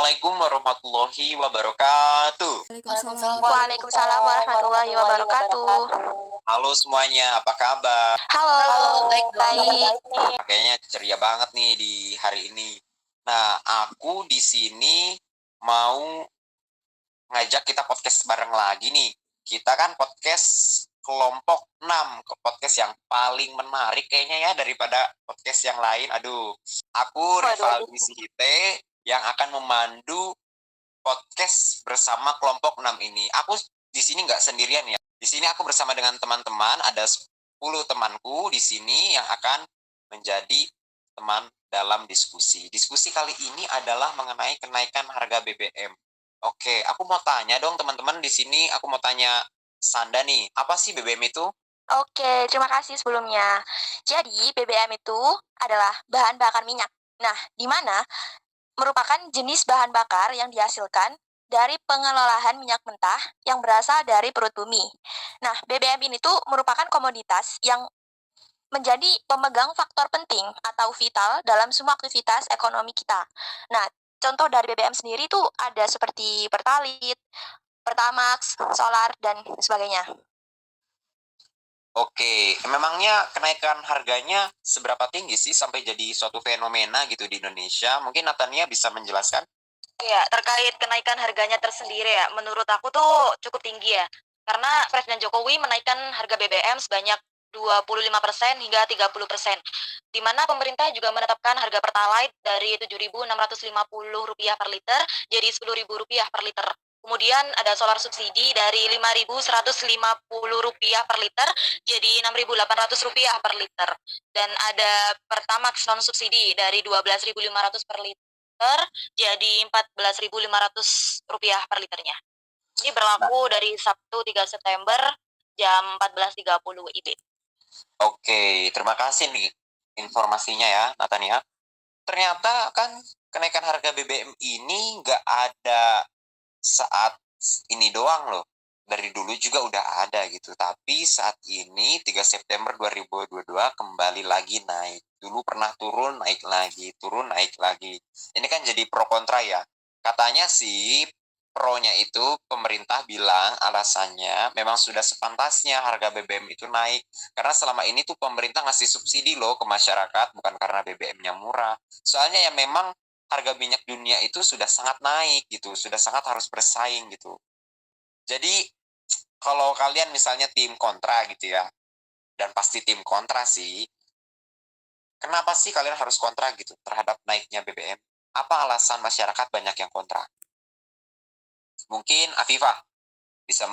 Assalamualaikum warahmatullahi wabarakatuh. Waalaikumsalam. Waalaikumsalam warahmatullahi wabarakatuh. Halo semuanya, apa kabar? Halo, baik. Kayaknya ceria banget nih di hari ini. Nah, aku di sini mau ngajak kita podcast bareng lagi nih. Kita kan podcast kelompok 6, podcast yang paling menarik kayaknya ya daripada podcast yang lain. Aduh, aku Rivaldi Sihite yang akan memandu podcast bersama kelompok 6 ini. Aku di sini nggak sendirian ya. Di sini aku bersama dengan teman-teman, ada 10 temanku di sini yang akan menjadi teman dalam diskusi. Diskusi kali ini adalah mengenai kenaikan harga BBM. Oke, aku mau tanya dong teman-teman di sini, aku mau tanya Sanda nih, apa sih BBM itu? Oke, terima kasih sebelumnya. Jadi, BBM itu adalah bahan bakar minyak. Nah, di mana merupakan jenis bahan bakar yang dihasilkan dari pengelolaan minyak mentah yang berasal dari perut bumi. Nah, BBM ini tuh merupakan komoditas yang menjadi pemegang faktor penting atau vital dalam semua aktivitas ekonomi kita. Nah, contoh dari BBM sendiri tuh ada seperti Pertalite, Pertamax, Solar, dan sebagainya. Oke, memangnya kenaikan harganya seberapa tinggi sih sampai jadi suatu fenomena gitu di Indonesia? Mungkin Natania bisa menjelaskan? Ya, terkait kenaikan harganya tersendiri ya, menurut aku tuh cukup tinggi ya. Karena Presiden Jokowi menaikkan harga BBM sebanyak 25% hingga 30%. Di mana pemerintah juga menetapkan harga Pertalite dari Rp7.650 per liter jadi Rp10.000 per liter. Kemudian ada solar subsidi dari Rp5.150 per liter jadi Rp6.800 per liter. Dan ada Pertamax non subsidi dari Rp12.500 per liter jadi Rp14.500 per liternya. Ini berlaku dari Sabtu 3 September jam 14.30 WIB. Oke, terima kasih nih informasinya ya, Natania. Ternyata kan kenaikan harga BBM ini nggak ada saat ini doang loh. Dari dulu juga udah ada gitu. Tapi saat ini 3 September 2022 kembali lagi naik. Dulu pernah turun, naik lagi. Turun, naik lagi. Ini kan jadi pro kontra ya. Katanya sih pro-nya itu pemerintah bilang alasannya memang sudah sepantasnya harga BBM itu naik. Karena selama ini tuh pemerintah ngasih subsidi loh ke masyarakat, bukan karena BBM-nya murah. Soalnya ya memang harga minyak dunia itu sudah sangat naik gitu, sudah sangat harus bersaing gitu. Jadi kalau kalian misalnya tim kontra gitu ya, dan pasti tim kontra sih, kenapa sih kalian harus kontra gitu terhadap naiknya BBM? Apa alasan masyarakat banyak yang kontra? Mungkin Afifah bisa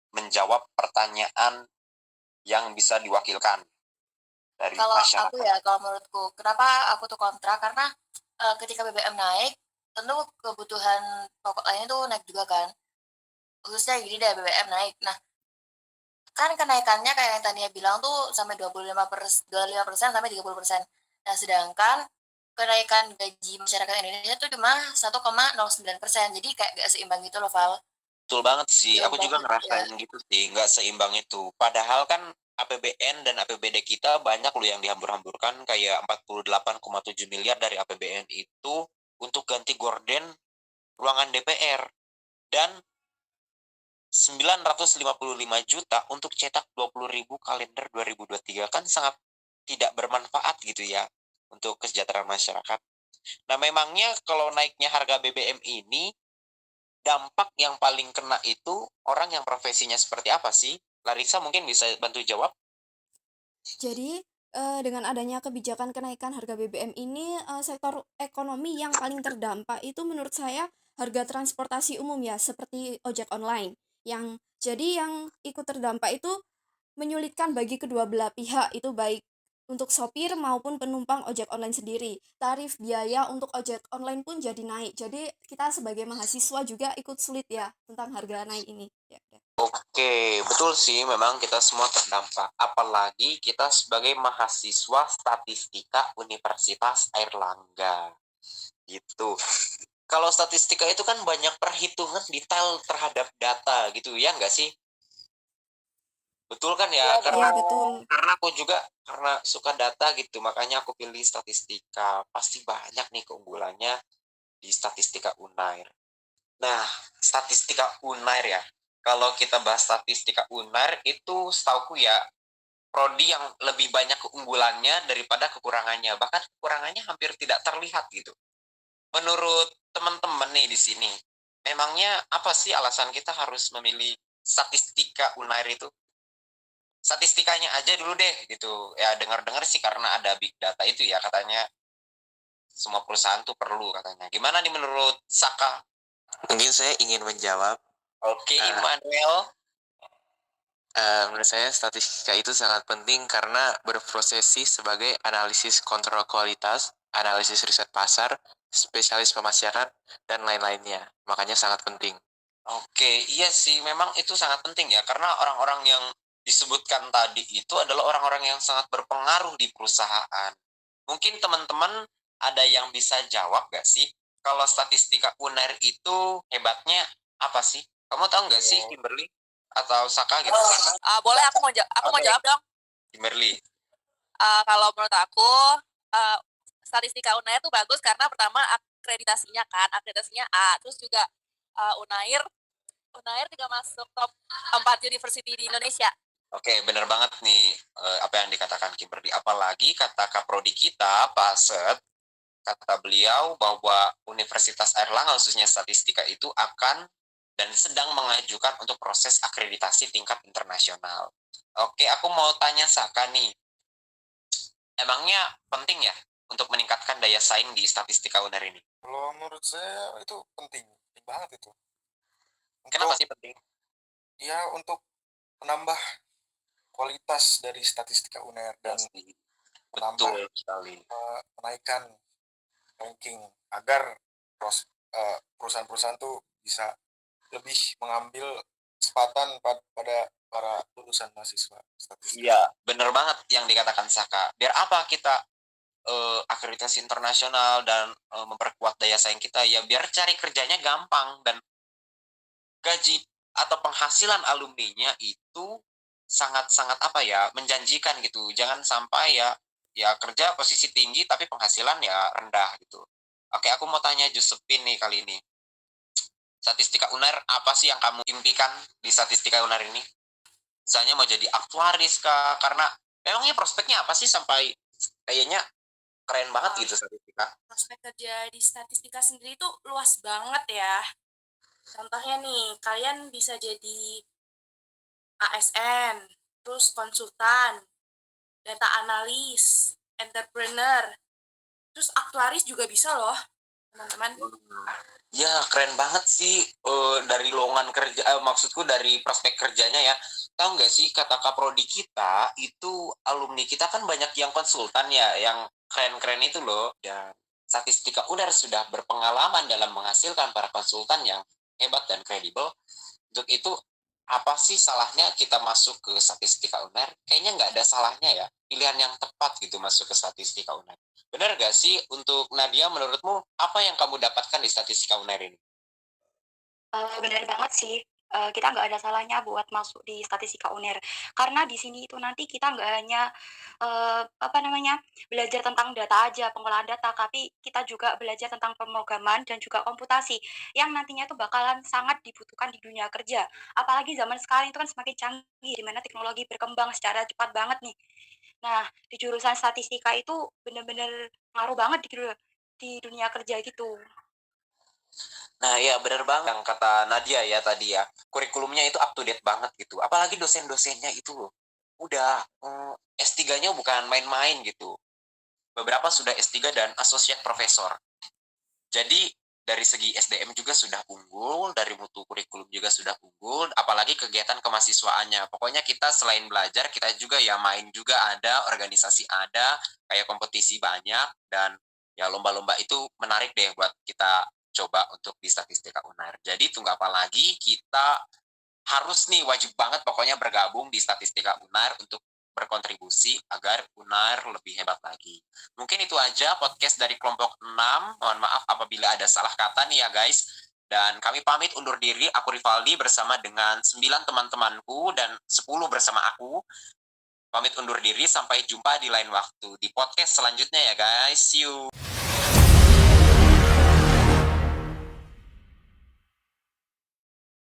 menjawab pertanyaan yang bisa diwakilkan dari Kalau masyarakat. kalau menurutku, kenapa aku tuh kontra? Karena ketika BBM naik, tentu kebutuhan pokok lainnya tuh naik juga kan. Khususnya gini deh, BBM naik. Nah, kan kenaikannya kayak yang tadinya bilang tuh sampai 25% sampai 30%. Nah, sedangkan kenaikan gaji masyarakat Indonesia tuh cuma 1,09%. Jadi kayak gak seimbang gitu loh, Val. Betul banget sih, Jauh aku juga banget ngerasain ya. gitu sih, nggak seimbang itu. Padahal kan APBN dan APBD kita banyak loh yang dihambur-hamburkan, kayak 48,7 miliar dari APBN itu untuk ganti gorden ruangan DPR. Dan 955 juta untuk cetak 20.000 kalender 2023 kan sangat tidak bermanfaat gitu ya untuk kesejahteraan masyarakat. Nah memangnya kalau naiknya harga BBM ini dampak yang paling kena itu orang yang profesinya seperti apa sih? Larissa mungkin bisa bantu jawab? Jadi, dengan adanya kebijakan kenaikan harga BBM ini, sektor ekonomi yang paling terdampak itu menurut saya harga transportasi umum ya, seperti ojek online. Yang ikut terdampak itu menyulitkan bagi kedua belah pihak, itu baik untuk sopir maupun penumpang ojek online sendiri. Tarif biaya untuk ojek online pun jadi naik. Jadi kita sebagai mahasiswa juga ikut sulit ya tentang harga naik ini. Ya, ya. Oke, betul sih memang kita semua terdampak. Apalagi kita sebagai mahasiswa statistika Universitas Airlangga. Gitu. Kalau statistika itu kan banyak perhitungan detail terhadap data gitu ya nggak sih? Betul kan ya? Iya, betul. Karena aku juga karena suka data gitu, makanya aku pilih statistika. Pasti banyak nih keunggulannya di statistika Unair. Nah, statistika Unair ya. Kalau kita bahas statistika Unair itu setauku ya prodi yang lebih banyak keunggulannya daripada kekurangannya. Bahkan kekurangannya hampir tidak terlihat gitu. Menurut teman-teman nih di sini, memangnya apa sih alasan kita harus memilih statistika Unair itu? Statistikanya aja dulu deh gitu. Ya dengar-dengar sih karena ada big data itu ya katanya semua perusahaan tuh perlu katanya. Gimana nih menurut Saka? Mungkin saya ingin menjawab. Oke, Eh, Immanuel. Menurut saya statistika itu sangat penting karena berprofesi sebagai analisis kontrol kualitas, analisis riset pasar, spesialis pemasaran, dan lain-lainnya. Makanya sangat penting. Oke, iya sih, memang itu sangat penting ya, karena orang-orang yang disebutkan tadi itu adalah orang-orang yang sangat berpengaruh di perusahaan. Mungkin teman-teman ada yang bisa jawab gak sih, kalau statistika UNER itu hebatnya apa sih? Kamu tahu gak sih, Kimberly? Atau Saka gitu? Boleh aku mau Oke. jawab dong. Kimberly. Kalau menurut aku statistika Unair itu bagus karena pertama akreditasinya A, terus juga Unair juga masuk top 4 university di Indonesia. Oke, benar banget nih apa yang dikatakan Kimberly. Apalagi kata Kaprodi kita, Pak Set, kata beliau bahwa Universitas Airlangga khususnya statistika itu akan dan sedang mengajukan untuk proses akreditasi tingkat internasional. Oke, aku mau tanya Saka nih. Emangnya penting ya untuk meningkatkan daya saing di statistika UNER ini? Kalau menurut saya itu penting banget itu. Kenapa sih penting? Ya untuk menambah kualitas dari statistika UNER dan menambah Betul sekali. menaikkan ranking agar perusahaan-perusahaan tuh bisa lebih mengambil kesempatan pada para lulusan mahasiswa statistika. Iya, bener banget yang dikatakan Saka. Biar apa kita akreditasi internasional dan memperkuat daya saing kita, ya biar cari kerjanya gampang dan gaji atau penghasilan alumninya itu sangat-sangat apa ya, menjanjikan gitu. Jangan sampai ya kerja posisi tinggi tapi penghasilan ya rendah gitu. Oke, aku mau tanya Josephine nih kali ini. Statistika UNER, apa sih yang kamu impikan di statistika UNER ini? Misalnya mau jadi aktuaris kah? Karena memangnya prospeknya apa sih sampai kayaknya keren banget gitu statistika. Prospek kerja di statistika sendiri itu luas banget ya. Contohnya nih, kalian bisa jadi ASN, terus konsultan, data analis, entrepreneur, terus aktuaris juga bisa loh, teman-teman. Ya keren banget sih dari lowongan kerja, maksudku dari prospek kerjanya ya. Tahu nggak sih kata Kaprodi kita itu alumni kita kan banyak yang konsultan ya, yang keren-keren itu loh. Dan statistika UNER sudah berpengalaman dalam menghasilkan para konsultan yang hebat dan kredibel. Untuk itu apa sih salahnya kita masuk ke statistika UNER? Kayaknya nggak ada salahnya ya. Pilihan yang tepat gitu masuk ke statistika UNER. Benar nggak sih untuk Nadia, menurutmu apa yang kamu dapatkan di statistika UNER ini? Benar banget sih, kita nggak ada salahnya buat masuk di statistika UNER. Karena di sini itu nanti kita nggak hanya, belajar tentang data aja, pengolahan data, tapi kita juga belajar tentang pemrograman dan juga komputasi, yang nantinya itu bakalan sangat dibutuhkan di dunia kerja. Apalagi zaman sekarang itu kan semakin canggih, di mana teknologi berkembang secara cepat banget nih. Nah, di jurusan statistika itu bener-bener ngaruh banget gitu loh, di dunia kerja gitu. Nah ya benar banget yang kata Nadia ya tadi ya, kurikulumnya itu up to date banget gitu. Apalagi dosen-dosennya itu udah S3-nya bukan main-main gitu. Beberapa sudah S3 dan associate profesor. Jadi dari segi SDM juga sudah unggul, dari mutu kurikulum juga sudah unggul, apalagi kegiatan kemahasiswaannya. Pokoknya kita selain belajar, kita juga ya main juga ada, organisasi ada, kayak kompetisi banyak, dan ya lomba-lomba itu menarik deh buat kita coba untuk di statistika UNER. Jadi tunggu apa lagi, kita harus nih wajib banget pokoknya bergabung di statistika UNER untuk berkontribusi agar UNER lebih hebat lagi. Mungkin itu aja podcast dari kelompok 6. Mohon maaf apabila ada salah kata nih ya guys. Dan kami pamit undur diri. Aku Rivaldi bersama dengan 9 teman-temanku dan 10 bersama aku. Pamit undur diri, sampai jumpa di lain waktu di podcast selanjutnya ya guys. See you.